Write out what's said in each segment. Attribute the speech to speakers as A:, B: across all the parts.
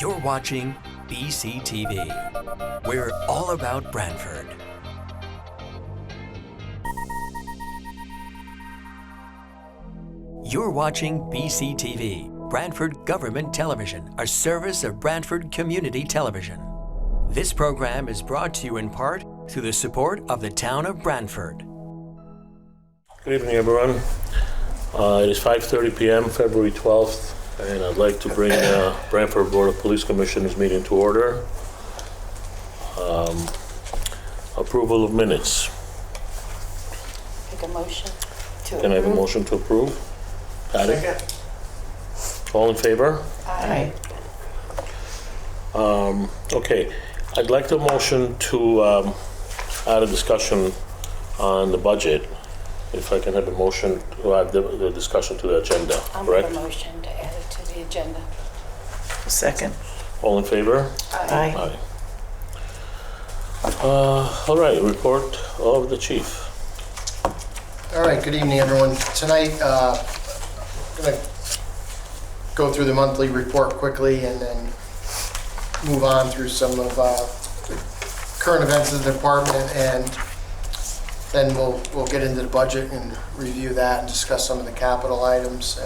A: You're watching BCTV. We're all about Branford. You're watching BCTV, Branford Government Television, a service of Branford Community Television. This program is brought to you in part through the support of the town of Branford.
B: Good evening, everyone. It is 5:30 p.m., February 12th, and I'd like to bring Branford Board of Police Commissioners meeting to order. Approval of minutes.
C: Make a motion to approve.
B: Can I have a motion to approve? Patty?
D: Second.
B: All in favor?
C: Aye.
B: Okay, I'd like the motion to add a discussion on the budget. If I can have a motion to add the discussion to the agenda,
C: I'll
B: correct?
C: make a motion to add it to the agenda.
D: Second.
B: All in favor?
D: Aye.
B: Aye. All right, report of the chief.
E: All right, good evening, everyone. Tonight, I'm going to go through the monthly report quickly and then move on through some of the current events of the department, and then we'll get into the budget and review that and discuss some of the capital items.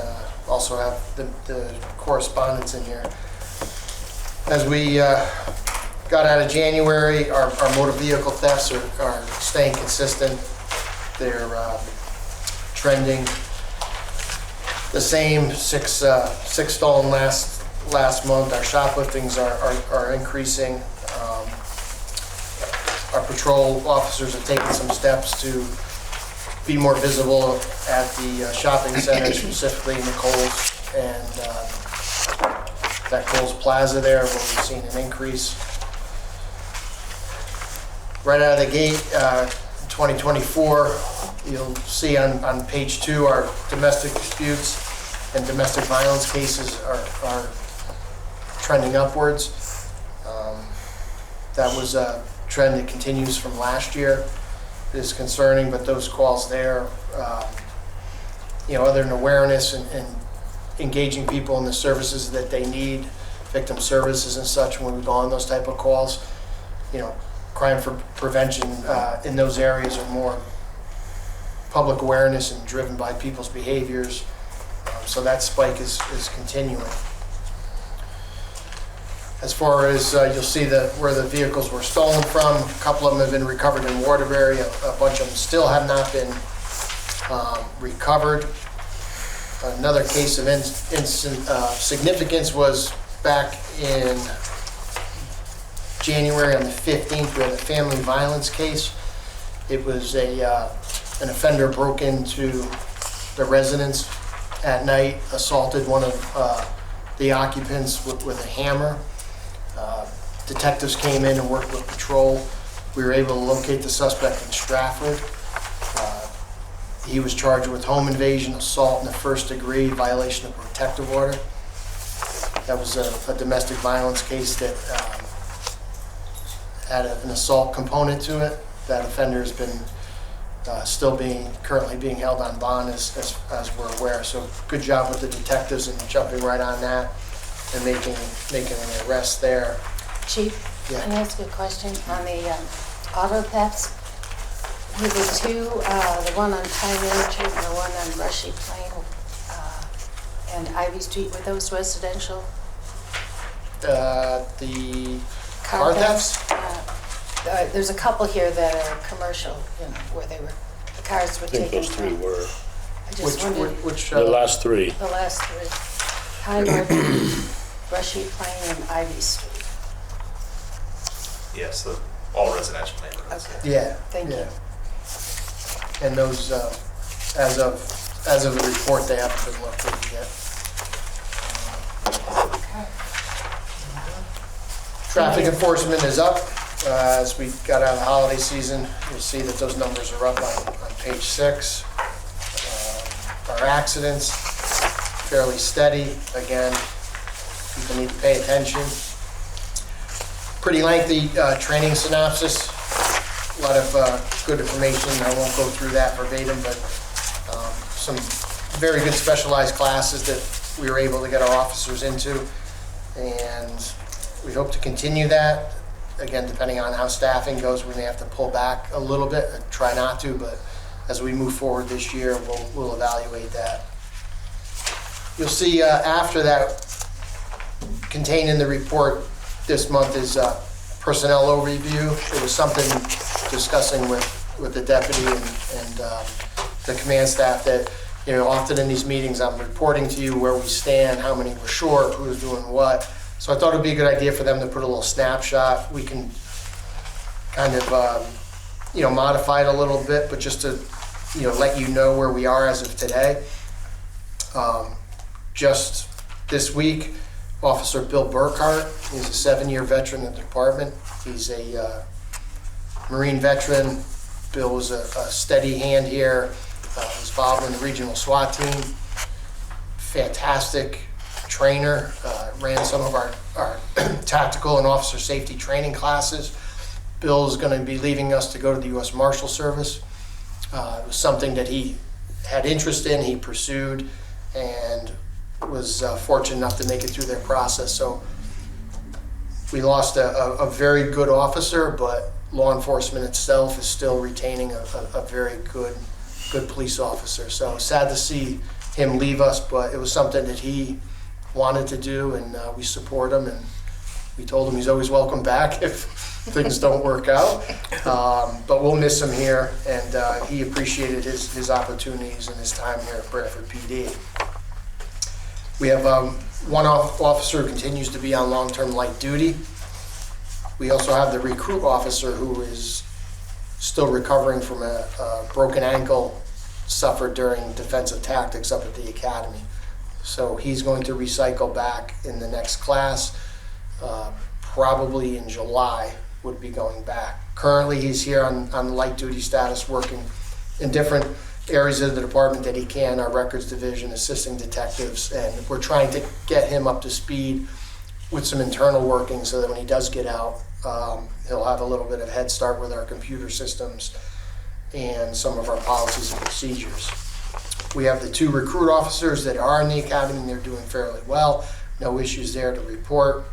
E: Also have the correspondence in here. As we got out of January, our motor vehicle thefts are staying consistent. They're trending the same, six stolen last month. Our shopliftings are increasing. Our patrol officers are taking some steps to be more visible at the shopping centers, specifically in the Kohl's and that Kohl's Plaza there, where we've seen an increase. Right out of the gate, 2024, you'll see on page 2 our domestic disputes and domestic violence cases are trending upwards. That was a trend that continues from last year. It is concerning, but those calls there, other than awareness and engaging people in the services that they need, victim services and such, when we go on those type of calls, crime for prevention in those areas are more public awareness and driven by people's behaviors. So that spike is continuing. As far as you'll see where the vehicles were stolen from, a couple of them have been recovered in Waterbury. A bunch of them still have not been recovered. Another case of significance was back in January on the 15th. We had a family violence case. It was an offender broke into the residence at night, assaulted one of the occupants with a hammer. Detectives came in and worked with patrol. We were able to locate the suspect in Stratford. He was charged with home invasion, assault in the first degree, violation of protective order. That was a domestic violence case that had an assault component to it. That offender has been currently being held on bond as we're aware. So good job with the detectives and jumping right on that and making an arrest there.
C: Chief,
E: Yeah.
C: can I ask you a question on the auto thefts? Were the two, the one on Time Orchard and the one on Brushy Plain and Ivy Street, were those residential?
E: The car thefts?
C: There's a couple here that are commercial, where the cars were
B: I think
C: taken
B: those three
C: from.
B: were
C: I just wondered,
E: Which
B: the last three.
C: the last three. Time Orchard, Brushy Plain, and Ivy Street.
F: Yes, all residential neighborhoods.
C: Okay.
E: Yeah.
C: Thank you.
E: And those, as of the report, they haven't been located yet. Traffic enforcement is up. As we got out of the holiday season, you'll see that those numbers are up on page 6. Our accidents, fairly steady. Again, people need to pay attention. Pretty lengthy training synopsis. A lot of good information. I won't go through that verbatim, but some very good specialized classes that we were able to get our officers into. and we hope to continue that. Again, depending on how staffing goes, we may have to pull back a little bit, try not to, but as we move forward this year, we'll evaluate that. You'll see after that, contained in the report this month is personnel overview. It was something discussing with the deputy and the command staff that, you know, often in these meetings, I'm reporting to you where we stand, how many we're short, who's doing what. So I thought it'd be a good idea for them to put a little snapshot. We can kind of, you know, modify it a little bit, but just to, you know, let you know where we are as of today. Just this week, Officer Bill Burkhart, he's a 7-year veteran of the department. He's a Marine veteran. Bill was a steady hand here. Was involved in the regional SWAT team. Fantastic trainer. Ran some of our tactical and officer safety training classes. Bill is going to be leaving us to go to the U.S. Marshal Service. It was something that he had interest in, he pursued, and was fortunate enough to make it through their process. So we lost a very good officer, but law enforcement itself is still retaining a very good police officer. So sad to see him leave us, but it was something that he wanted to do, and we support him, and we told him he's always welcome back if things don't work out. But we'll miss him here, and he appreciated his opportunities and his time here at Branford PD. We have one officer who continues to be on long-term light duty. We also have the recruit officer who is still recovering from a broken ankle suffered during defensive tactics up at the academy. So he's going to recycle back in the next class, probably in July would be going back. Currently he's here on light duty status, working in different areas of the department that he can, our records division, assisting detectives, and we're trying to get him up to speed with some internal working so that when he does get out, he'll have a little bit of head start with our computer systems and some of our policies and procedures. We have the 2 recruit officers that are in the academy, and they're doing fairly well. No issues there to report.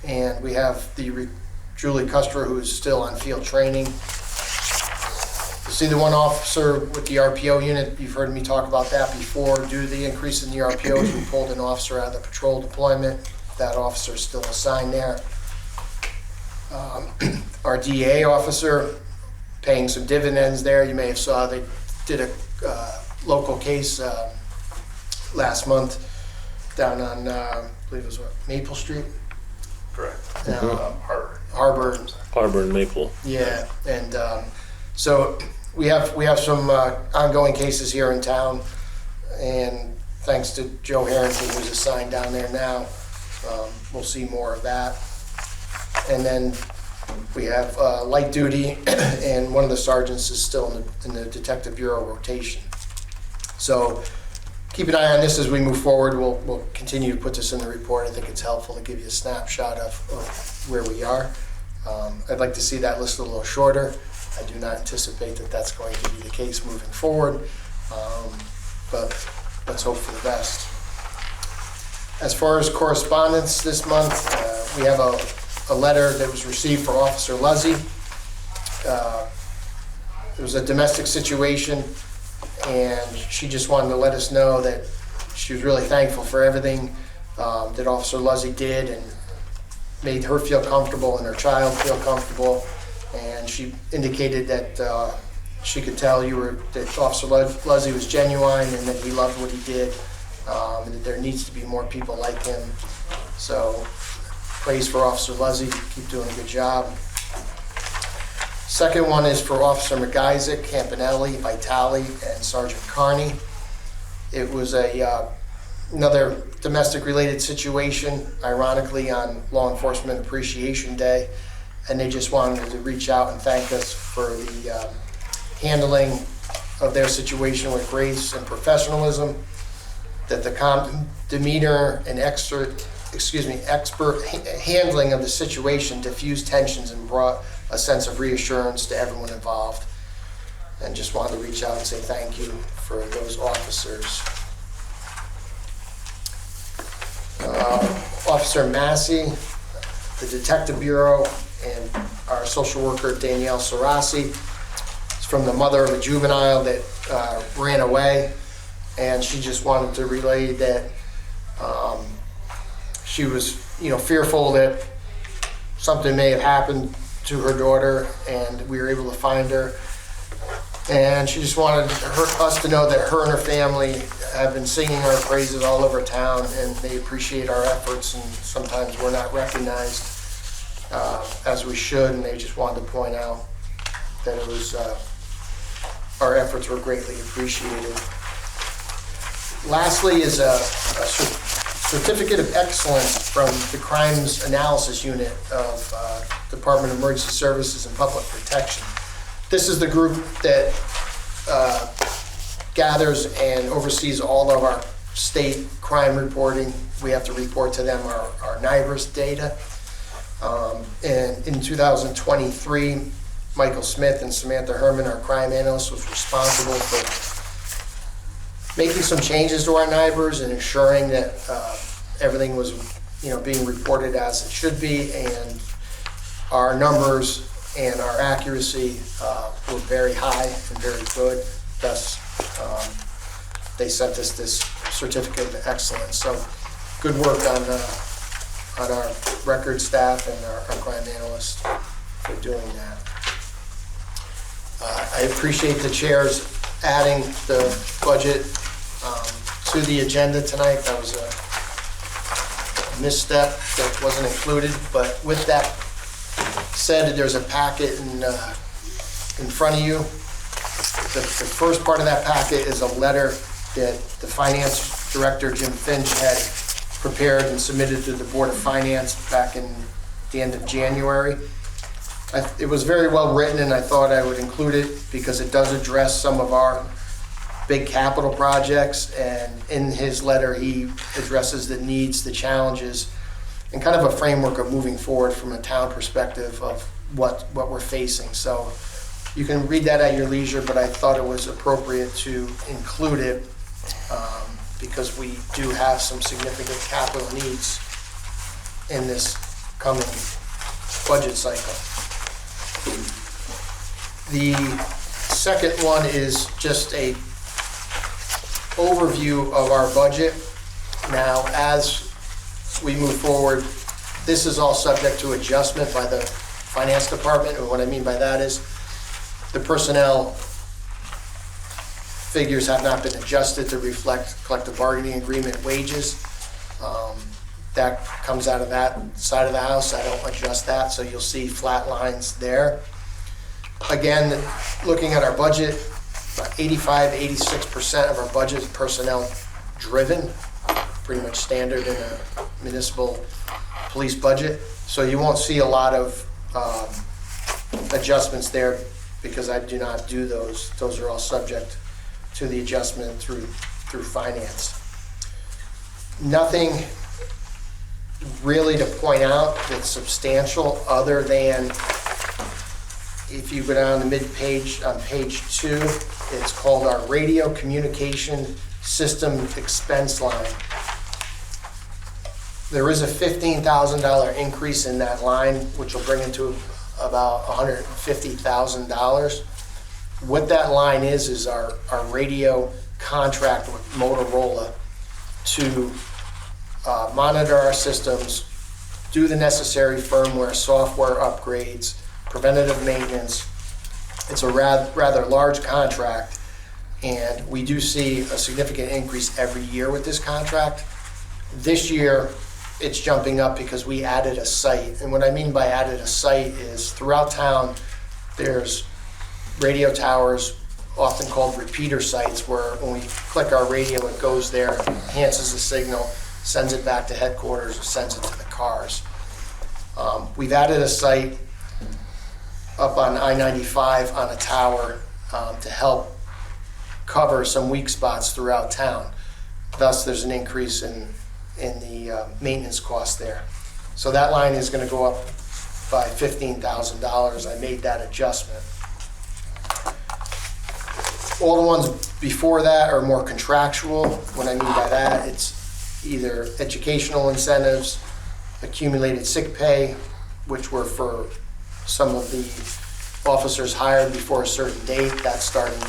E: And we have the Julie Custer, who is still on field training. You see the one officer with the RPO unit, you've heard me talk about that before. Due to the increase in the RPOs, we pulled an officer out of the patrol deployment. That officer is still assigned there. Our DA officer, paying some dividends there. You may have saw they did a local case last month down on, I believe it was what, Maple Street?
F: Correct.
E: Harbor.
B: Harbor and Maple.
E: Yeah, and so we have some ongoing cases here in town, and thanks to Joe Harrington, who's assigned down there now, we'll see more of that. And then we have light duty, and one of the sergeants is still in the Detective Bureau rotation. So keep an eye on this as we move forward. We'll continue to put this in the report. I think it's helpful to give you a snapshot of where we are. I'd like to see that list a little shorter. I do not anticipate that that's going to be the case moving forward, but let's hope for the best. As far as correspondence this month, we have a letter that was received for Officer Luzzy. There was a domestic situation, and she just wanted to let us know that she was really thankful for everything that Officer Luzzy did and made her feel comfortable and her child feel comfortable. And she indicated that she could tell that Officer Luzzy was genuine and that he loved what he did, and that there needs to be more people like him. So praise for Officer Luzzy, keep doing a good job. Second one is for Officer McIsaac, Campanelli, Vitale, and Sergeant Carney. It was another domestic related situation, ironically on Law Enforcement Appreciation Day, and they just wanted to reach out and thank us for the handling of their situation with grace and professionalism, that the calm demeanor and expert handling of the situation diffused tensions and brought a sense of reassurance to everyone involved. And just wanted to reach out and say thank you for those officers. Officer Massey, the Detective Bureau, and our social worker Danielle Sarasi. It's from the mother of a juvenile that ran away, and she just wanted to relay that she was, fearful that something may have happened to her daughter, and we were able to find her. And she just wanted us to know that her and her family have been singing our praises all over town, and they appreciate our efforts, and sometimes we're not recognized as we should, and they just wanted to point out that it was our efforts were greatly appreciated. Lastly is a certificate of excellence from the Crimes Analysis Unit of Department of Emergency Services and Public Protection. This is the group that gathers and oversees all of our state crime reporting. We have to report to them our NIBRS data. And in 2023, Michael Smith and Samantha Herman, our crime analysts, was responsible for making some changes to our NIBRS and ensuring that everything was, being reported as it should be, and our numbers and our accuracy were very high and very good. Thus, they sent us this certificate of excellence. So, good work on our record staff and our crime analysts for doing that. I appreciate the chairs adding the budget to the agenda tonight. That was a misstep that wasn't included, but with that said, there's a packet in front of you. The first part of that packet is a letter that the finance director, Jim Finch, had prepared and submitted to the Board of Finance back in the end of January. It was very well written, and I thought I would include it because it does address some of our big capital projects, and in his letter he addresses the needs, the challenges, and kind of a framework of moving forward from a town perspective of what we're facing. So you can read that at your leisure, but I thought it was appropriate to include it because we do have some significant capital needs in this coming budget cycle. The second one is just a overview of our budget. Now, as we move forward, this is all subject to adjustment by the finance department, and what I mean by that is the personnel figures have not been adjusted to reflect collective bargaining agreement wages. That comes out of that side of the house. I don't adjust that, so you'll see flat lines there. Again, looking at our budget, about 85–86% of our budget is personnel driven, pretty much standard in a municipal police budget. So you won't see a lot of adjustments there because I do not do those. Those are all subject to the adjustment through finance. Nothing really to point out that's substantial other than if you go down the mid-page on page 2, it's called our radio communication system expense line. There is a $15,000 increase in that line, which will bring it to about $150,000. What that line is our radio contract with Motorola to monitor our systems, do the necessary firmware, software upgrades, preventative maintenance. It's a rather large contract, and we do see a significant increase every year with this contract. This year, it's jumping up because we added a site. And what I mean by added a site is throughout town, there's radio towers, often called repeater sites, where when we click our radio, it goes there, enhances the signal, sends it back to headquarters, or sends it to the cars. We've added a site up on I-95 on a tower to help cover some weak spots throughout town. Thus, there's an increase in the maintenance cost there. So that line is going to go up by $15,000. I made that adjustment. All the ones before that are more contractual. What I mean by that, it's either educational incentives, accumulated sick pay, which were for some of the officers hired before a certain date. That's starting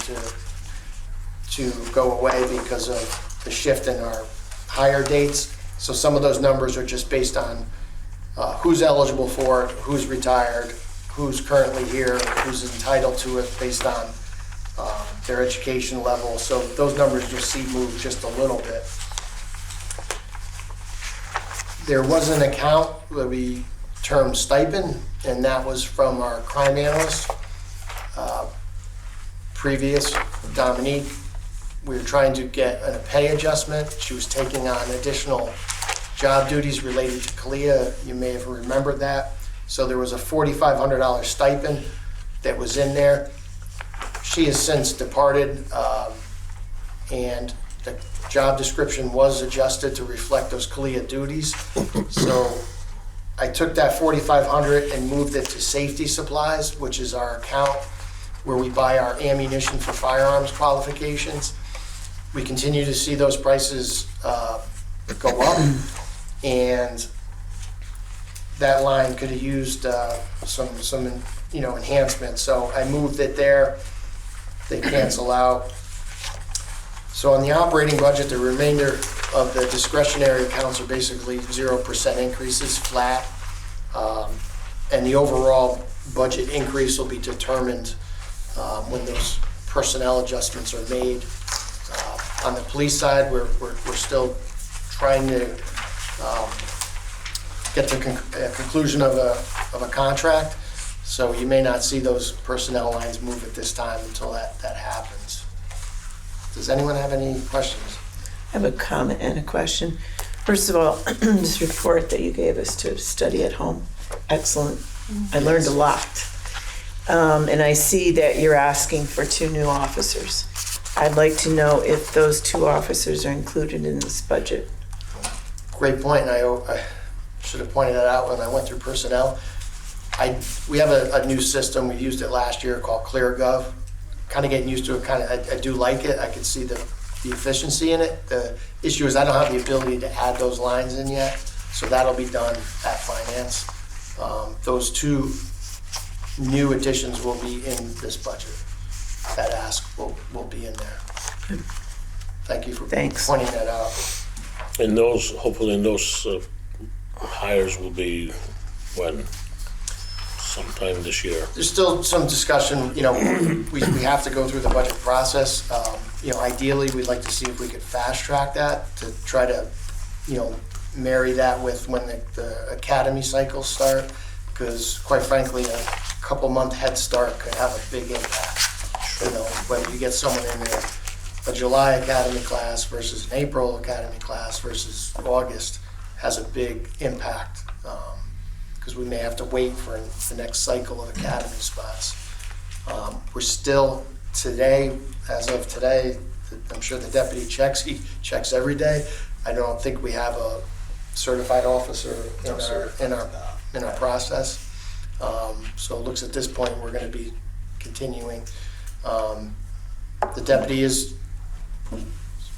E: to go away because of the shift in our hire dates. So some of those numbers are just based on who's eligible for it, who's retired, who's currently here, who's entitled to it based on their education level. So those numbers you'll see move just a little bit. There was an account that we termed stipend, and that was from our crime analyst, previous Dominique. We were trying to get a pay adjustment. She was taking on additional job duties related to CALIA. You may have remembered that. So there was a $4,500 stipend that was in there. She has since departed, and the job description was adjusted to reflect those CALIA duties. So I took that $4,500 and moved it to safety supplies, which is our account where we buy our ammunition for firearms qualifications. We continue to see those prices go up, and that line could have used some enhancement. So I moved it there. They cancel out. So on the operating budget, the remainder of the discretionary accounts are basically 0% increases, flat. And the overall budget increase will be determined when those personnel adjustments are made. On the police side, we're still trying to get to a conclusion of a contract. So you may not see those personnel lines move at this time until that happens. Does anyone have any questions?
D: I have a comment and a question. First of all, this report that you gave us to study at home, excellent. I learned a lot. And I see that you're asking for 2 new officers. I'd like to know if those 2 officers are included in this budget.
E: Great point, and I should have pointed that out when I went through personnel. We have a new system, we used it last year, called ClearGov. Kind of getting used to it, I do like it. I can see the efficiency in it. The issue is I don't have the ability to add those lines in yet, so that'll be done at finance. Those 2 new additions will be in this budget. That ask will be in there. Thank you for pointing that out.
B: And those, hopefully, those hires will be when? Sometime this year.
E: There's still some discussion, we have to go through the budget process. Ideally, we'd like to see if we could fast track that to try to, marry that with when the academy cycles start, because quite frankly, a couple month head start could have a big impact. Whether you get someone in there, a July academy class versus an April academy class versus August has a big impact. Because we may have to wait for the next cycle of academy spots. We're still today, as of today, I'm sure the deputy he checks every day. I don't think we have a certified officer in our process. So it looks at this point we're going to be continuing. The deputy is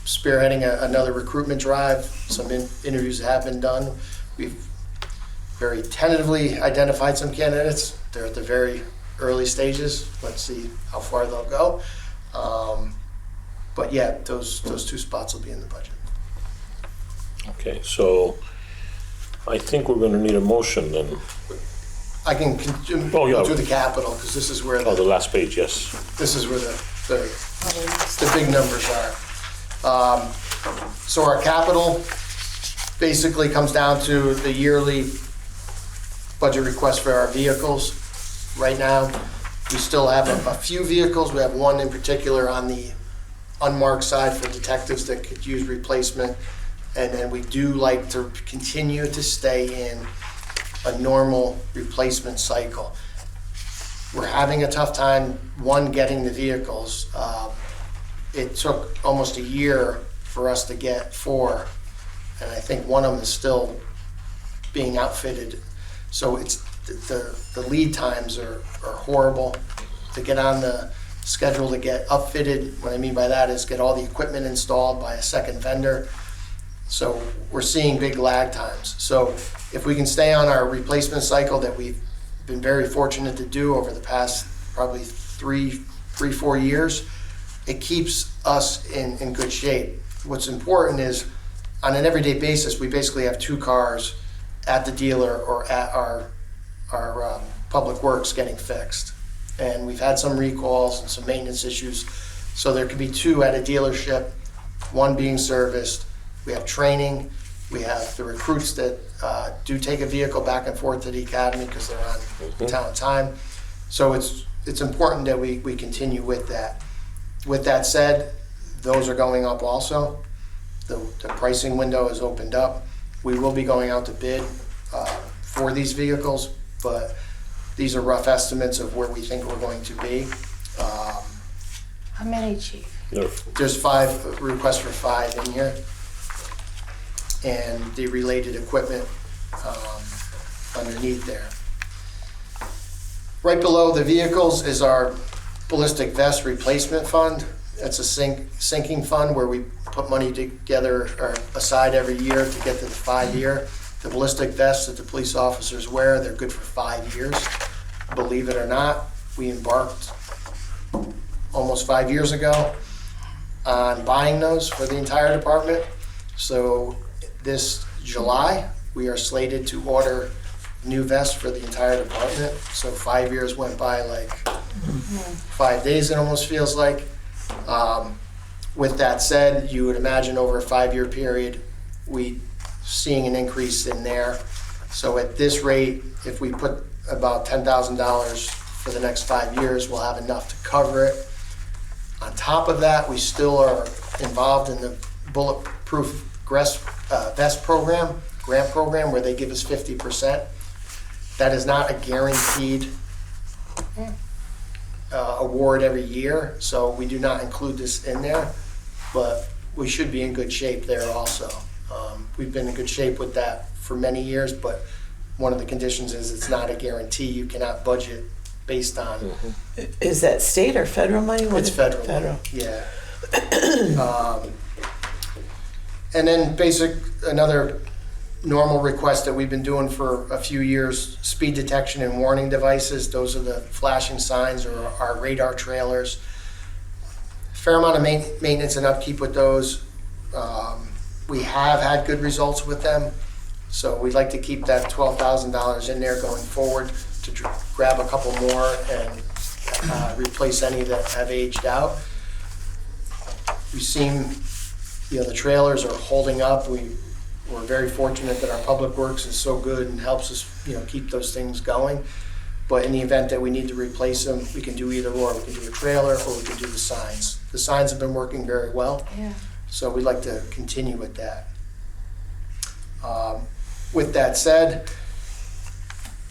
E: spearheading another recruitment drive. Some interviews have been done. We've very tentatively identified some candidates. They're at the very early stages. Let's see how far they'll go. But yeah, those 2 spots will be in the budget.
B: Okay, so I think we're gonna need a motion then.
E: I can go through the capital, because this is where
B: the last page, yes.
E: this is where the big numbers are. So our capital basically comes down to the yearly budget request for our vehicles. Right now, we still have a few vehicles. We have one in particular on the unmarked side for detectives that could use replacement. And then we do like to continue to stay in a normal replacement cycle. We're having a tough time, getting the vehicles. It took almost a year for us to get 4, and I think one of them is still being outfitted. So it's the lead times are horrible to get on the schedule to get upfitted. What I mean by that is get all the equipment installed by a second vendor. So we're seeing big lag times. So if we can stay on our replacement cycle that we've been very fortunate to do over the past probably three, 4 years, it keeps us in good shape. What's important is on an everyday basis, we basically have 2 cars at the dealer or at our public works getting fixed. And we've had some recalls and some maintenance issues. So there could be 2 at a dealership, 1 being serviced. We have training. We have the recruits that do take a vehicle back and forth to the academy because they're on town time. So it's important that we continue with that. With that said, those are going up also. The pricing window is opened up. We will be going out to bid for these vehicles, but these are rough estimates of where we think we're going to be.
C: How many, chief?
E: There's 5 requests for 5 in here, and the related equipment underneath there. Right below the vehicles is our ballistic vest replacement fund. It's a sinking fund where we put money together or aside every year to get to the 5-year. The ballistic vests that the police officers wear, they're good for 5 years. Believe it or not, we embarked almost 5 years ago on buying those for the entire department. So this July, we are slated to order new vests for the entire department. So 5 years went by like 5 days, it almost feels like. With that said, you would imagine over a 5-year period, we seeing an increase in there. So at this rate, if we put about $10,000 for the next 5 years, we'll have enough to cover it. On top of that, we still are involved in the bulletproof vest program, grant program, where they give us 50%. That is not a guaranteed award every year, so we do not include this in there, but we should be in good shape there also. We've been in good shape with that for many years, but one of the conditions is it's not a guarantee. You cannot budget based on.
D: Is that state or federal money?
E: It's federal.
D: Federal.
E: Yeah. And then another normal request that we've been doing for a few years, speed detection and warning devices. Those are the flashing signs or our radar trailers. Fair amount of maintenance and upkeep with those. We have had good results with them, so we'd like to keep that $12,000 in there going forward to grab a couple more and replace any that have aged out. We've seen, the trailers are holding up. We're very fortunate that our public works is so good and helps us, keep those things going. But in the event that we need to replace them, we can do either or. We can do a trailer or we can do the signs. The signs have been working very well.
C: Yeah.
E: So we'd like to continue with that. With that said,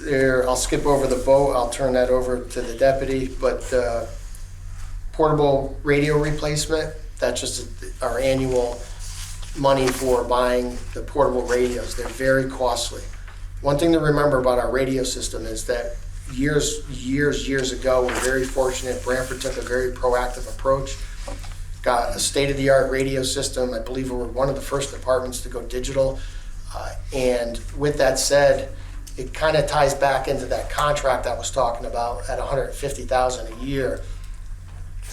E: I'll skip over the vote. I'll turn that over to the deputy. But portable radio replacement, that's just our annual money for buying the portable radios. They're very costly. One thing to remember about our radio system is that years ago, we're very fortunate. Branford took a very proactive approach. Got a state-of-the-art radio system. I believe we were one of the first departments to go digital. And with that said, it kind of ties back into that contract I was talking about at $150,000 a year.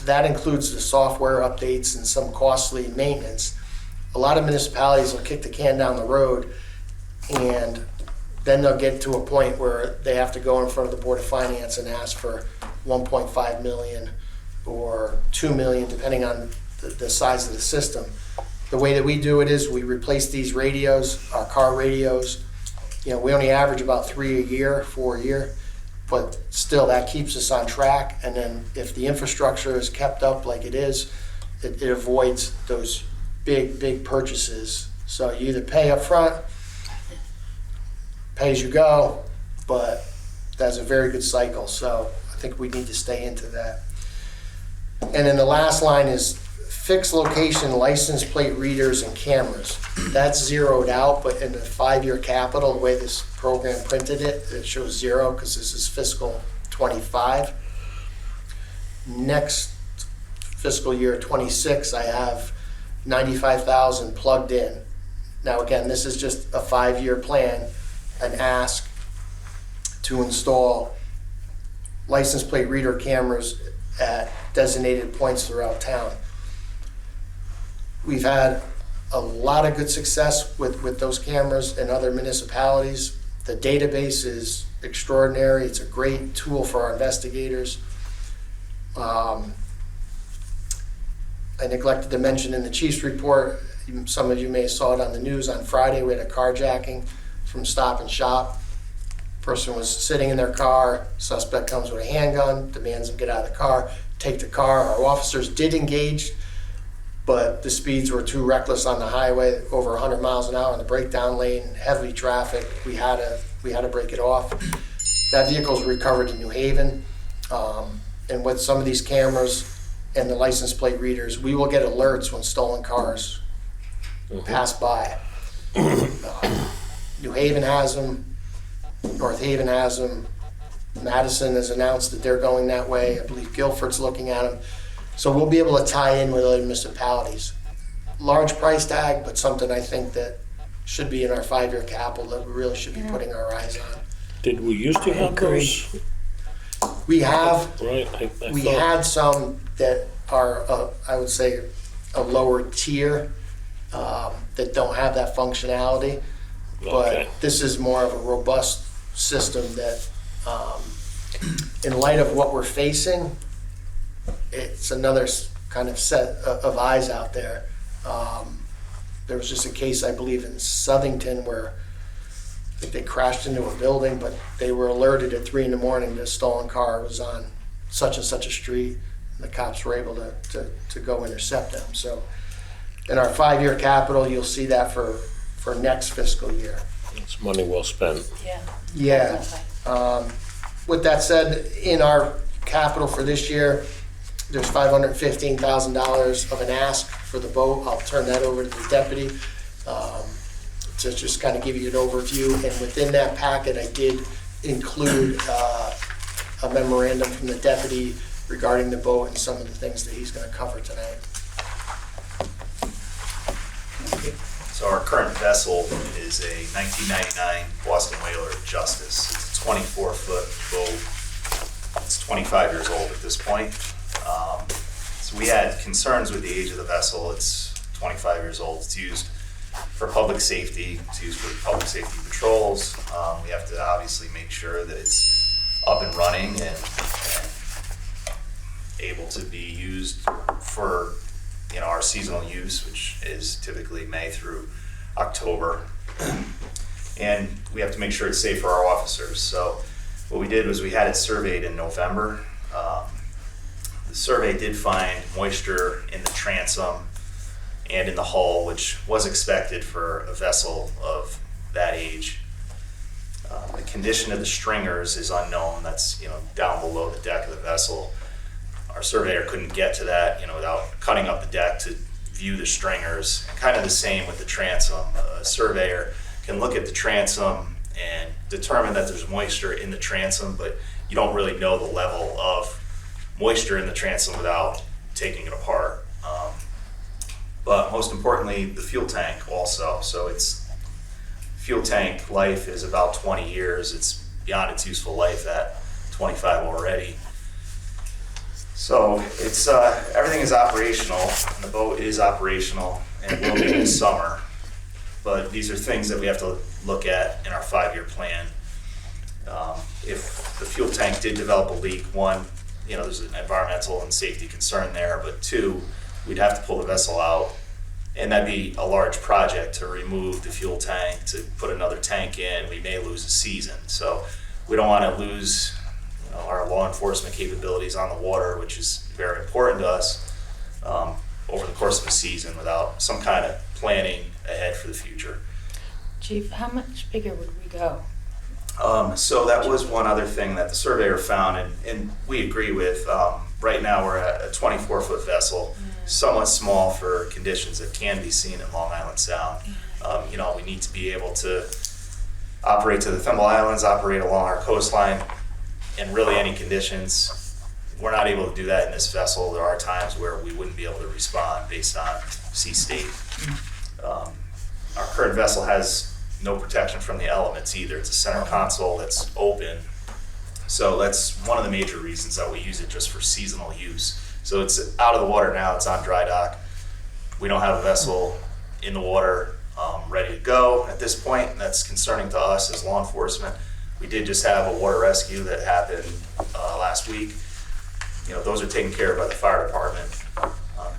E: That includes the software updates and some costly maintenance. A lot of municipalities will kick the can down the road, and then they'll get to a point where they have to go in front of the Board of Finance and ask for $1.5 million or $2 million, depending on the size of the system. The way that we do it is we replace these radios, our car radios. We only average about 4 a year, but still that keeps us on track. And then if the infrastructure is kept up like it is, it avoids those big purchases. So you either pay up front, pay as you go, but that's a very good cycle. So I think we need to stay into that. And then the last line is fixed location license plate readers and cameras. That's zeroed out, but in the 5-year capital, the way this program printed it, it shows 0 because this is fiscal 25. Next fiscal year 26, I have 95,000 plugged in Now, again, this is just a 5-year plan, an ask to install license plate reader cameras at designated points throughout town. We've had a lot of good success with those cameras in other municipalities. The database is extraordinary. It's a great tool for our investigators. I neglected to mention in the chief's report, some of you may have saw it on the news on Friday, we had a carjacking from Stop and Shop. Person was sitting in their car, suspect comes with a handgun, demands them get out of the car, take the car. Our officers did engage, but the speeds were too reckless on the highway, over 100 miles an hour in the breakdown lane, heavy traffic. We had to break it off. That vehicle was recovered in New Haven. And with some of these cameras and the license plate readers, we will get alerts when stolen cars pass by. New Haven has them, North Haven has them, Madison has announced that they're going that way. I believe Guilford's looking at them. So we'll be able to tie in with other municipalities. Large price tag, but something I think that should be in our 5-year capital that we really should be putting our eyes on.
B: Did we used to have those?
E: We have,
B: Right,
E: we
B: thought-
E: had some that are, I would say, a lower tier that don't have that functionality.
B: Okay.
E: But this is more of a robust system that, in light of what we're facing, it's another kind of set of eyes out there. There was just a case, I believe, in Southington where I think they crashed into a building, but they were alerted at 3 in the morning that a stolen car was on such and such a street. And the cops were able to go intercept them. So in our 5-year capital, you'll see that for next fiscal year.
B: It's money well spent.
C: Yeah.
E: Yeah.
C: Definitely.
E: With that said, in our capital for this year, there's $515,000 of an ask for the boat. I'll turn that over to the deputy to just kind of give you an overview. And within that packet, I did include a memorandum from the deputy regarding the boat and some of the things that he's going to cover tonight.
F: So our current vessel is a 1999 Boston Whaler Justice. It's a 24-foot boat. It's 25 years old at this point. So we had concerns with the age of the vessel. It's 25 years old. It's used for public safety. It's used for public safety patrols. We have to obviously make sure that it's up and running and able to be used for our seasonal use, which is typically May through October. And we have to make sure it's safe for our officers. So what we did was we had it surveyed in November. The survey did find moisture in the transom and in the hull, which was expected for a vessel of that age. The condition of the stringers is unknown. That's down below the deck of the vessel. Our surveyor couldn't get to that, without cutting up the deck to view the stringers. And kind of the same with the transom. A surveyor can look at the transom and determine that there's moisture in the transom, but you don't really know the level of moisture in the transom without taking it apart. But most importantly, the fuel tank also. So its fuel tank life is about 20 years. It's beyond its useful life at 25 already. So it's everything is operational, and the boat is operational and will be this summer. But these are things that we have to look at in our 5-year plan. If the fuel tank did develop a leak, one, there's an environmental and safety concern there, but two, we'd have to pull the vessel out, and that'd be a large project to remove the fuel tank, to put another tank in. We may lose a season, so we don't want to lose our law enforcement capabilities on the water, which is very important to us, over the course of a season without some kind of planning ahead for the future.
C: Chief, how much bigger would we go?
F: So that was one other thing that the surveyor found, and we agree with. Right now we're at a 24-foot vessel, somewhat small for conditions that can be seen in Long Island Sound. We need to be able to operate to the Thimble Islands, operate along our coastline, and really any conditions. We're not able to do that in this vessel. There are times where we wouldn't be able to respond based on sea state. our current vessel has no protection from the elements either. It's a center console that's open. So that's one of the major reasons that we use it just for seasonal use. So it's out of the water now, it's on dry dock. We don't have a vessel in the water ready to go at this point. That's concerning to us as law enforcement. We did just have a water rescue that happened last week. You know, those are taken care of by the fire department.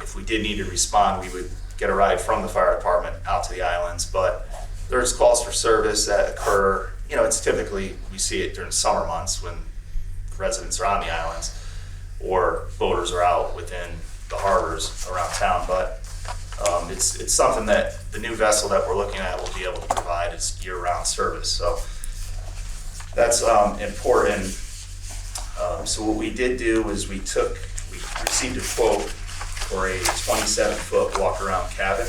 F: If we did need to respond, we would get a ride from the fire department out to the islands, but there's calls for service that occur. You know, it's typically, we see it during summer months when residents are on the islands or boaters are out within the harbors around town, but it's something that the new vessel that we're looking at will be able to provide is year-round service. So that's important. So what we did do is we received a quote for a 27-foot walk-around cabin,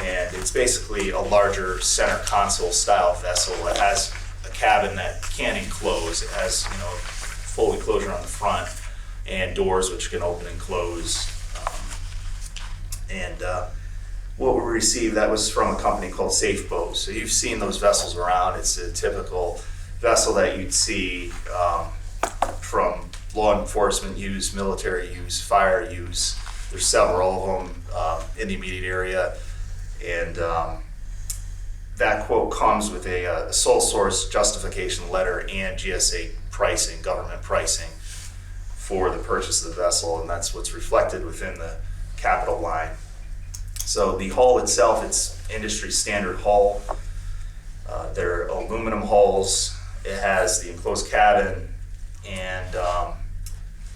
F: and it's basically a larger center console style vessel. It has a cabin that can enclose. It has, you know, full enclosure on the front and doors which can open and close. What we received, that was from a company called Safe Boat. So you've seen those vessels around. It's a typical vessel that you'd see from law enforcement use, military use, fire use. There's several of them in the immediate area. And that quote comes with a sole source justification letter and GSA pricing, government pricing for the purchase of the vessel, and that's what's reflected within the capital line. So the hull itself, it's industry standard hull. They're aluminum hulls. It has the enclosed cabin, and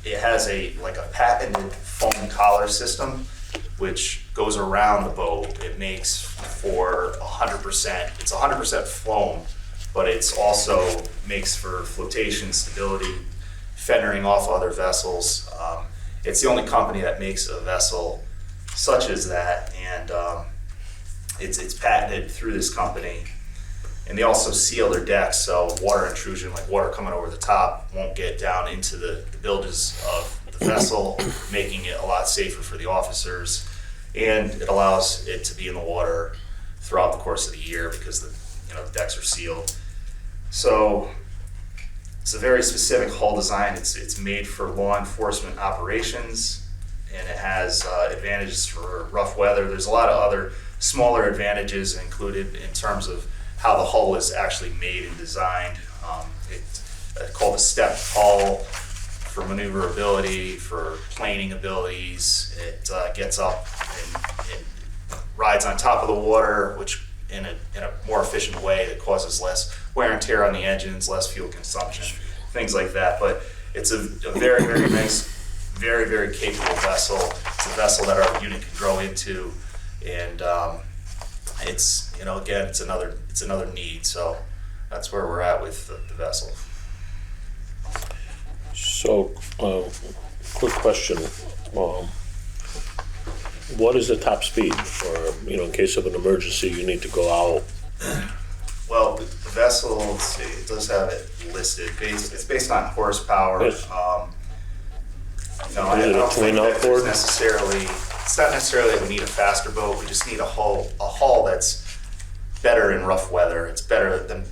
F: it has a patented foam collar system which goes around the boat. It makes for 100%, it's 100% foam, but it's also makes for flotation, stability, fendering off other vessels. It's the only company that makes a vessel such as that, and it's patented through this company. And they also seal their decks, so water intrusion, like water coming over the top, won't get down into the bilges of the vessel, making it a lot safer for the officers. And it allows it to be in the water throughout the course of the year because the decks are sealed. So it's a very specific hull design. It's made for law enforcement operations, and it has advantages for rough weather. There's a lot of other smaller advantages included in terms of how the hull is actually made and designed. It's called a stepped hull for maneuverability, for planing abilities. It gets up and rides on top of the water, which in a more efficient way that causes less wear and tear on the engines, less fuel consumption, things like that. But it's a very, very nice, very, very capable vessel. It's a vessel that our unit can grow into, and it's, again, it's another need. So that's where we're at with the vessel.
B: So, quick question. What is the top speed? Or, in case of an emergency, you need to go out?
F: Well, the vessel, let's see, it does have it listed. It's based on horsepower.
B: Yes.
F: I
B: Is it
F: don't
B: a
F: think
B: twin
F: that there's
B: outboard?
F: it's not necessarily that we need a faster boat. We just need a hull that's better in rough weather. It's better than,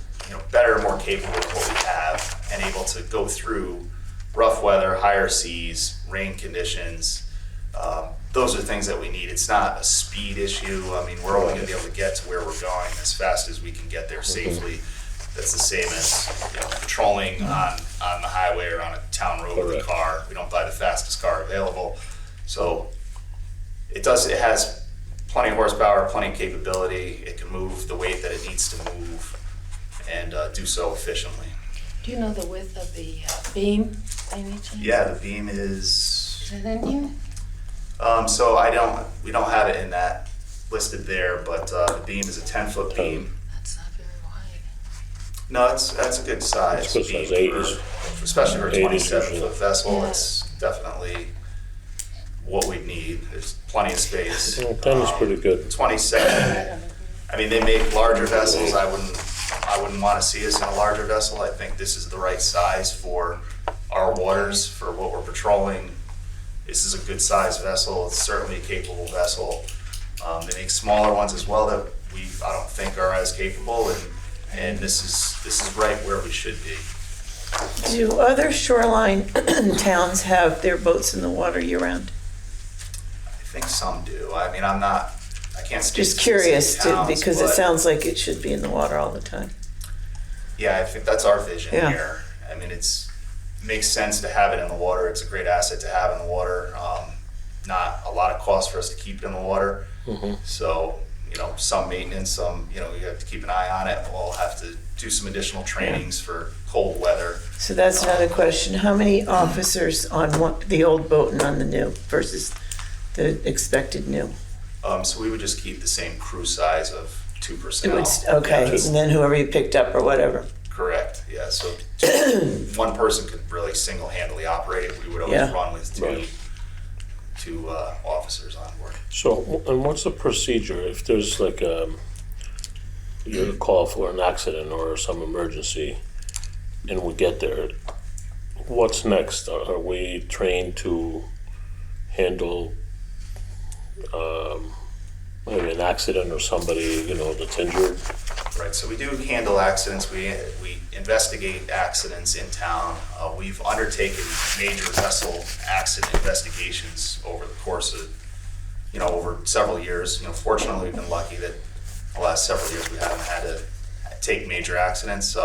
F: better, more capable than what we have, and able to go through rough weather, higher seas, rain conditions. Those are things that we need. It's not a speed issue. I mean, we're only going to be able to get to where we're going as fast as we can get there safely. That's the same as patrolling on the highway or on a town road with a car. We don't buy the fastest car available. So it has plenty of horsepower, plenty of capability. It can move the weight that it needs to move and do so efficiently.
C: Do you know the width of the beam by any chance?
F: Yeah, the beam is.
C: Is it in here?
F: So we don't have it in that listed there, but the beam is a 10-foot beam.
C: That's not very wide.
F: No, that's a good size.
B: It's good size,
F: beam
B: 80s.
F: especially for a
B: 80s
F: 27-foot
B: usually.
F: vessel.
C: Yeah.
F: It's definitely what we need. There's plenty of space.
B: 10 is pretty good.
F: 27. I mean, they make larger vessels. I wouldn't want to see us in a larger vessel. I think this is the right size for our waters, for what we're patrolling. This is a good size vessel. It's certainly a capable vessel. They make smaller ones as well that I don't think are as capable, and this is right where we should be.
D: Do other shoreline towns have their boats in the water year-round?
F: I think some do. I mean, I can't speak
D: Just
F: to
D: curious,
F: specific towns,
D: because it
F: but
D: sounds like it should be in the water all the time.
F: yeah, I think that's our vision
D: Yeah.
F: here. I mean, makes sense to have it in the water. It's a great asset to have in the water. Not a lot of cost for us to keep it in the water. So, some maintenance, you have to keep an eye on it. We'll have to do some additional trainings for cold weather.
D: So that's another question. How many officers on the old boat and on the new versus the expected new?
F: So we would just keep the same crew size of 2
D: It
F: personnel.
D: would, okay,
F: Yeah,
D: and then whoever you picked up or whatever.
F: correct, yeah. So one person could really single-handedly operate it. We would always
D: Yeah.
F: run with two
B: Right.
F: officers on board.
B: So, and what's the procedure if there's like you call for an accident or some emergency and we get there? What's next? Are we trained to handle maybe an accident or somebody, that's injured?
F: Right, so we do handle accidents, we investigate accidents in town. We've undertaken major vessel accident investigations over the course of, over several years. Fortunately, we've been lucky that the last several years we haven't had to take major accidents.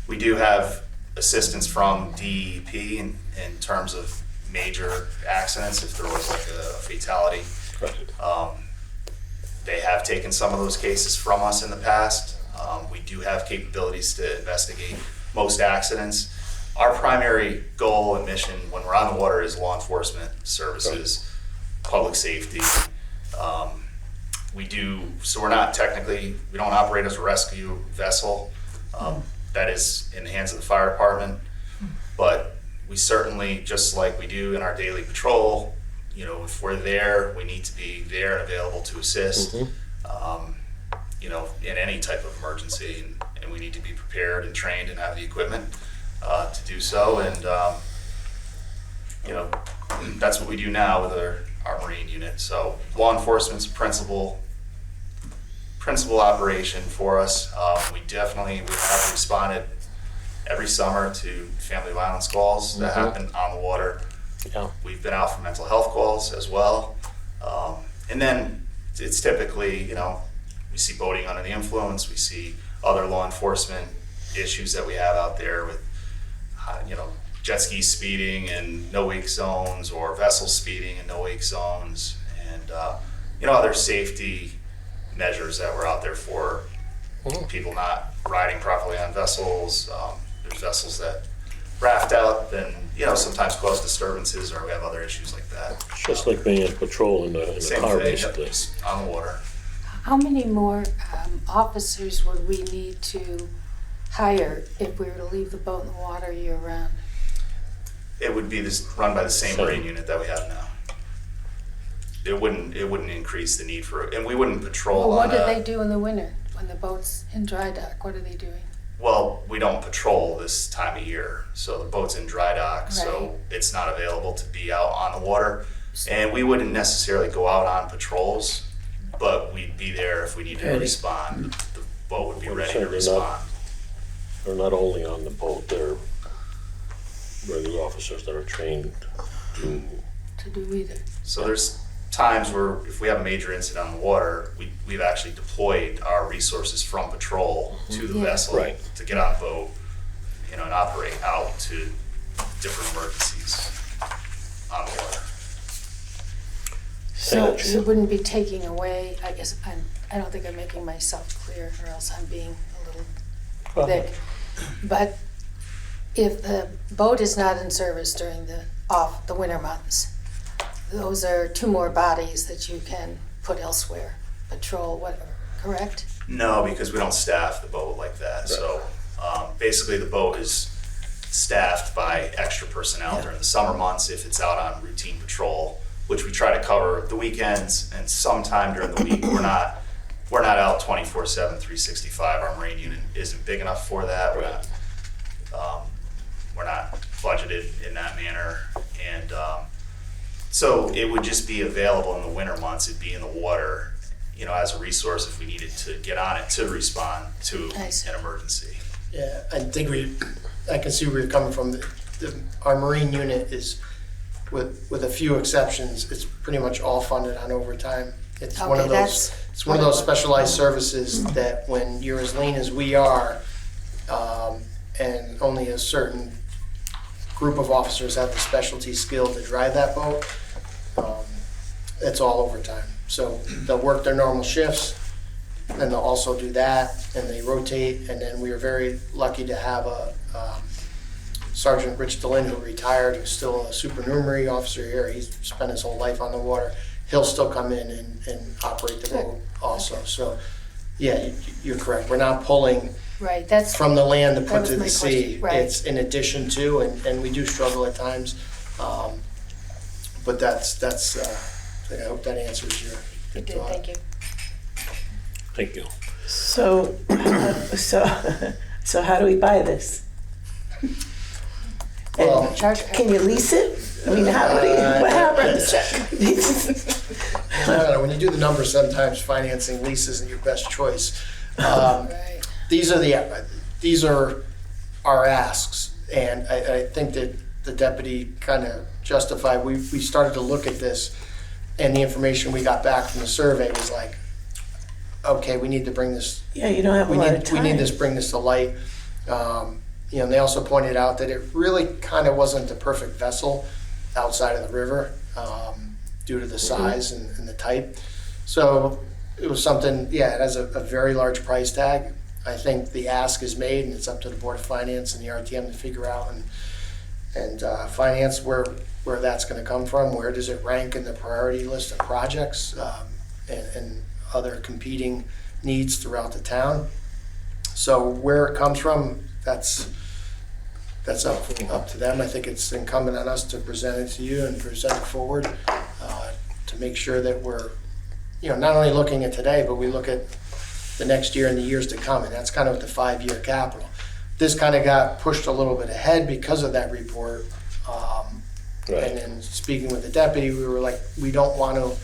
F: We do have assistance from DEP in terms of major accidents, if there was like a fatality.
B: Right.
F: They have taken some of those cases from us in the past. We do have capabilities to investigate most accidents. Our primary goal and mission when we're on the water is law enforcement services, public safety. So we're not technically, we don't operate as a rescue vessel. That is in the hands of the fire department. But we certainly, just like we do in our daily patrol, if we're there, we need to be there and available to assist, in any type of emergency, and we need to be prepared and trained and have the equipment to do so. And that's what we do now with our Marine unit. So law enforcement's principal operation for us. We have responded every summer to family violence calls that happen on the water.
B: Yeah.
F: We've been out for mental health calls as well. And then it's typically, we see boating under the influence, we see other law enforcement issues that we have out there with, jet ski speeding and no wake zones, or vessel speeding and no wake zones, and, other safety measures that we're out there for. People not riding properly on vessels. There's vessels that raft out and sometimes cause disturbances, or we have other issues like that.
B: It's just like being in patrol in a
F: Same
B: car,
F: thing,
B: basically.
F: just on the water.
C: How many more officers would we need to hire if we were to leave the boat in the water year-round?
F: It would be run by the same Marine unit that we have now. It wouldn't increase the need for it, and we wouldn't patrol
C: Well,
F: on
C: what do they do in the winter when the boat's in dry dock? What are they doing?
F: Well, we don't patrol this time of year, so the boat's in dry dock, so
C: Right.
F: it's not available to be out on the water. And we wouldn't necessarily go out on patrols, but we'd be there if we needed to
D: Ready.
F: respond. The boat would be ready to
B: Certainly not.
F: respond.
B: They're not only on the boat, they're regular officers that are trained to,
C: To do either?
F: So there's times where if we have a major incident on the water, we've actually deployed our resources from patrol to the
C: Yeah.
F: vessel
B: Right.
F: to get on the boat, and operate out to different emergencies on the water.
C: So
B: Gotcha.
C: you wouldn't be taking away, I guess, I don't think I'm making myself clear, or else I'm being a little thick. But if the boat is not in service during the winter months, those are 2 more bodies that you can put elsewhere, patrol, whatever, correct?
F: No, because we don't staff the boat like that. So basically the boat is staffed by extra personnel during the summer months if it's out on routine patrol, which we try to cover the weekends, and sometime during the week. We're not out 24/7, 365. Our Marine unit isn't big enough for that. We're not budgeted in that manner, and so it would just be available in the winter months. It'd be in the water, as a resource if we needed to get on it to respond to
C: I see.
F: an emergency.
E: Yeah, I think I can see where you're coming from. Our Marine unit is, with a few exceptions, it's pretty much all funded on overtime. It's one of
C: Okay,
E: those, it's one of those specialized services that when you're as lean as we are, and only a certain group of officers have the specialty skill to drive that boat, it's all overtime. So they'll work their normal shifts, and they'll also do that, and they rotate. And then we are very lucky to have a Sergeant Rich Delin, who retired, who's still a supernumerary officer here. He's spent his whole life on the water. He'll still come in and operate the boat also. So, yeah, you're correct. We're not pulling
C: Right, that's,
E: from the land to
C: That
E: put
C: was
E: to
C: my
E: the sea.
C: question, right.
E: It's in addition to, and we do struggle at times. But that's I hope that answers your
C: you did,
E: thought.
C: thank you.
B: Thank you.
D: So, so how do we buy this?
E: Well,
C: Charge.
D: Can you lease it? I mean, what happens?
E: I don't know, when you do the numbers, sometimes financing lease isn't your best choice.
C: Right.
E: These are our asks, and I think that the deputy kind of justified, we started to look at this, and the information we got back from the survey was like, okay, we need to bring this,
D: Yeah, you don't have a lot of time.
E: we need to bring this to light. And they also pointed out that it really kind of wasn't the perfect vessel outside of the river, due to the size and the type. So it was something, yeah, it has a very large price tag. I think the ask is made, and it's up to the Board of Finance and the RTM to figure out and finance where that's gonna come from, where does it rank in the priority list of projects, and other competing needs throughout the town. So where it comes from, that's up to them. I think it's incumbent on us to present it to you and present it forward, to make sure that we're, not only looking at today, but we look at the next year and the years to come, and that's kind of the 5-year capital. This kind of got pushed a little bit ahead because of that report.
B: Right.
E: And then speaking with the deputy, we were like, we don't want to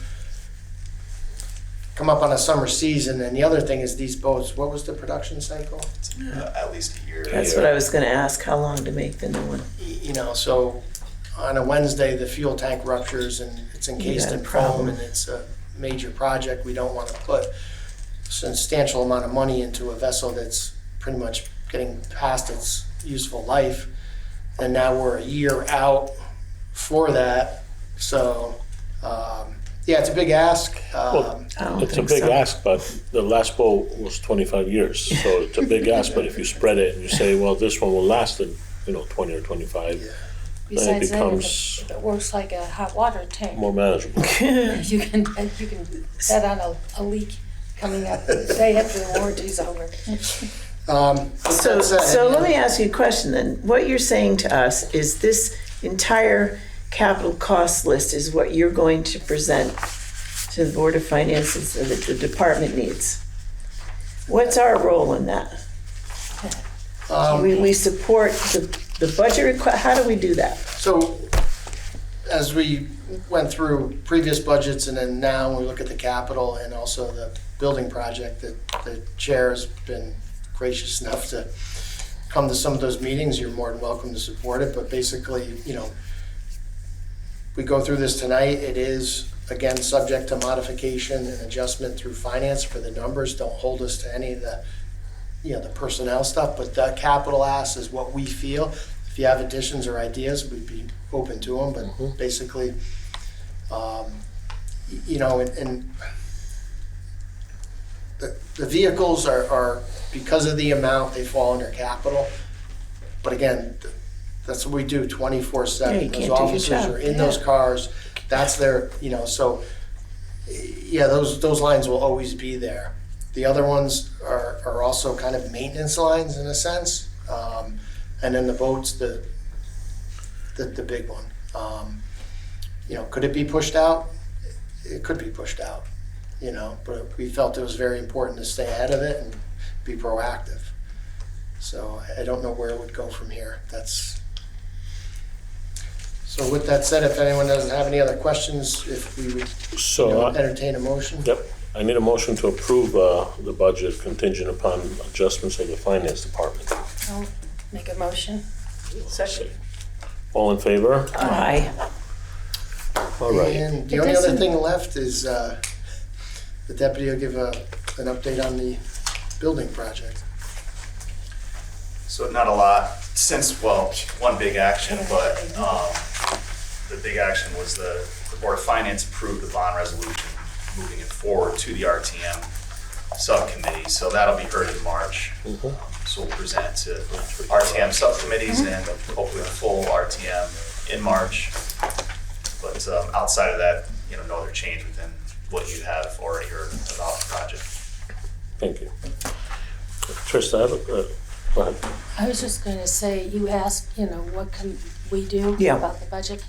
E: come up on a summer season. And the other thing is these boats, what was the production cycle?
F: At least a year.
D: That's what I was gonna ask, how long to make the new one?
E: So on a Wednesday, the fuel tank ruptures and it's encased
D: got a
E: in
D: problem.
E: foam, and it's a major project. We don't want to put a substantial amount of money into a vessel that's pretty much getting past its useful life. And now we're a year out for that. So, yeah, it's a big ask.
B: Well,
D: I don't
B: it's a
D: think
B: big
D: so.
B: ask, but the last boat was 25 years, so it's a big ask. But if you spread it and you say, well, this one will last, 20 or 25, then it
C: Besides that,
B: becomes
C: if it works like a hot water tank,
B: more manageable.
C: you can bet on a leak coming up the day after the warranty's over.
D: So let me ask you a question then. What you're saying to us is this entire capital cost list is what you're going to present to the Board of Finances that the department needs. What's our role in that? We support the budget request, how do we do that?
E: So as we went through previous budgets and then now we look at the capital and also the building project, that the chair has been gracious enough to come to some of those meetings, you're more than welcome to support it. But basically, we go through this tonight. It is, again, subject to modification and adjustment through finance for the numbers. Don't hold us to any of the, the personnel stuff, but the capital ask is what we feel. If you have additions or ideas, we'd be open to them, but basically, and the vehicles are, because of the amount, they fall under capital. But again, that's what we do 24/7.
D: Yeah, you can't
E: Those
D: do your
E: officers
D: job.
E: are in those cars. That's their, so, yeah, those lines will always be there. The other ones are also kind of maintenance lines in a sense. And then the boat's the big one. Could it be pushed out? It could be pushed out, but we felt it was very important to stay ahead of it and be proactive. So I don't know where it would go from here. So with that said, if anyone doesn't have any other questions, if we would
B: So,
E: entertain a motion.
B: yep. I need a motion to approve the budget contingent upon adjustments of the finance department.
C: I'll make a motion.
D: Second.
B: All in favor?
D: Aye.
B: All right.
E: And the
C: It
E: only other
C: doesn't-
E: thing left is the deputy will give an update on the building project.
F: So not a lot since, well, one big action, but the big action was the Board of Finance approved the bond resolution, moving it forward to the RTM subcommittee. So that'll be heard in March. So we'll present to RTM subcommittees and hopefully a full RTM in March. But outside of that, no other change within what you have already heard about the project.
B: Thank you. Trista, go ahead.
C: I was just going to say, you asked, what can we do
D: Yeah.
C: about the budget?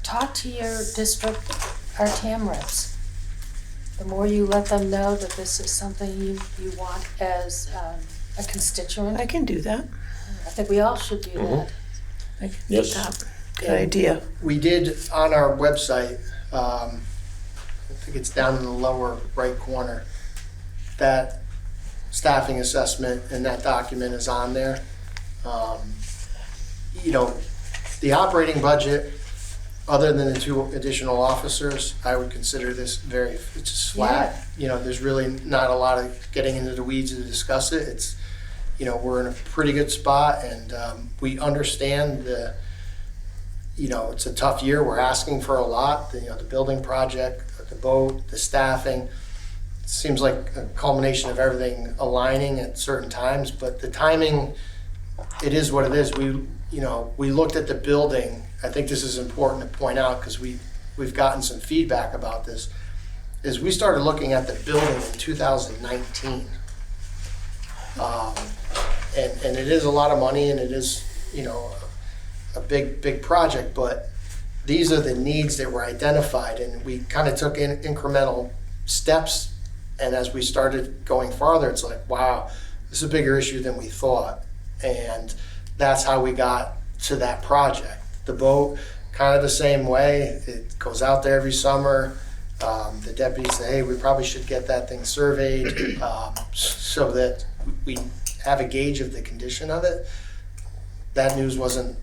C: Talk to your district RTM reps. The more you let them know that this is something you want as a constituent,
D: I can do that.
C: I think we all should do that.
D: I can do
B: Yes.
D: that. Good idea.
E: We did on our website, I think it's down in the lower right corner, that staffing assessment and that document is on there. The operating budget, other than the 2 additional officers, I would consider this it's just flat. There's really not a lot of getting into the weeds to discuss it. It's, we're in a pretty good spot, and we understand it's a tough year. We're asking for a lot. The building project, the boat, the staffing. It seems like a culmination of everything aligning at certain times, but the timing, it is what it is. We looked at the building. I think this is important to point out because we've gotten some feedback about this. Is we started looking at the building in 2019, and it is a lot of money, and it is a big project, but these are the needs that were identified, and we kind of took incremental steps. And as we started going farther, it's like, wow, this is a bigger issue than we thought. And that's how we got to that project. The boat, kind of the same way. It goes out there every summer. The deputies say, hey, we probably should get that thing surveyed so that we have a gauge of the condition of it. That news wasn't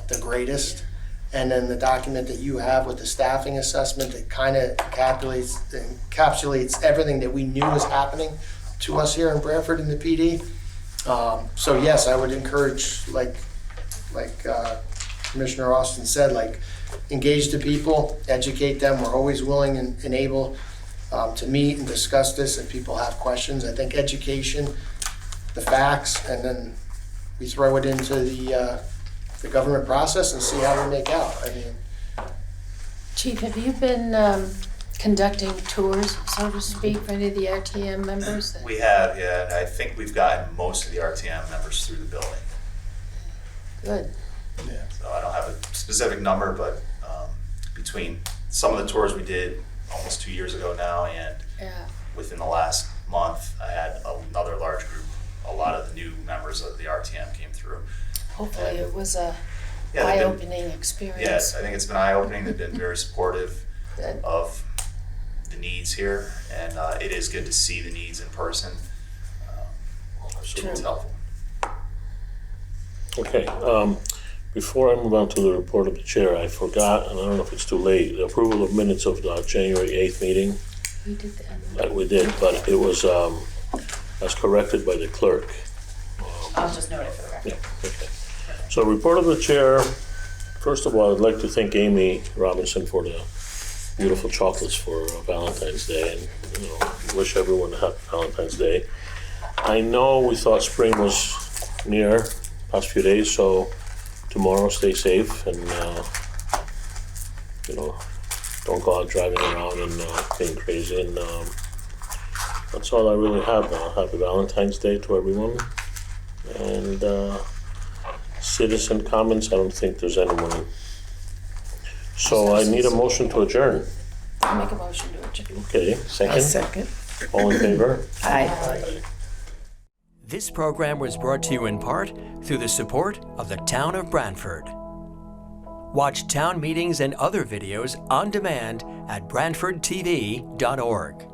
E: the greatest. And then the document that you have with the staffing assessment that kind of encapsulates everything that we knew was happening to us here in Branford in the PD. So yes, I would encourage, like Commissioner Austin said, engage the people, educate them. We're always willing and able to meet and discuss this if people have questions. I think education, the facts, and then we throw it into the government process and see how we make out.
C: Chief, have you been conducting tours, so to speak, for any of the RTM members?
F: We have, yeah, and I think we've gotten most of the RTM members through the building.
C: Good.
E: Yeah.
F: So I don't have a specific number, but between some of the tours we did almost 2 years ago now, and
C: Yeah.
F: within the last month, I had another large group. A lot of the new members of the RTM came through.
C: Hopefully it was a
F: Yeah, they've been-
C: eye-opening experience.
F: Yes, I think it's been eye-opening. They've been very supportive
C: Good.
F: of the needs here, and it is good to see the needs in person.
C: True.
F: It's helpful.
B: Okay, before I move on to the report of the chair, I forgot, and I don't know if it's too late, the approval of minutes of the January 8th meeting.
C: We did that.
B: That we did, but it was, as corrected by the clerk.
G: I'll just note it for the record.
B: Yeah, okay. So report of the chair, first of all, I'd like to thank Amy Robinson for the beautiful chocolates for Valentine's Day, and wish everyone a happy Valentine's Day. I know we thought spring was near past few days, so tomorrow stay safe and don't go out driving around and being crazy, and that's all I really have now. Happy Valentine's Day to everyone. And citizen comments, I don't think there's anyone. So I need a motion to adjourn.
C: I'll make a motion to adjourn.
B: Okay,
D: A
B: second.
D: second.
B: All in favor?
D: Aye.
A: This program was brought to you in part through the support of the Town of Branford. Watch town meetings and other videos on demand at BranfordTV.org.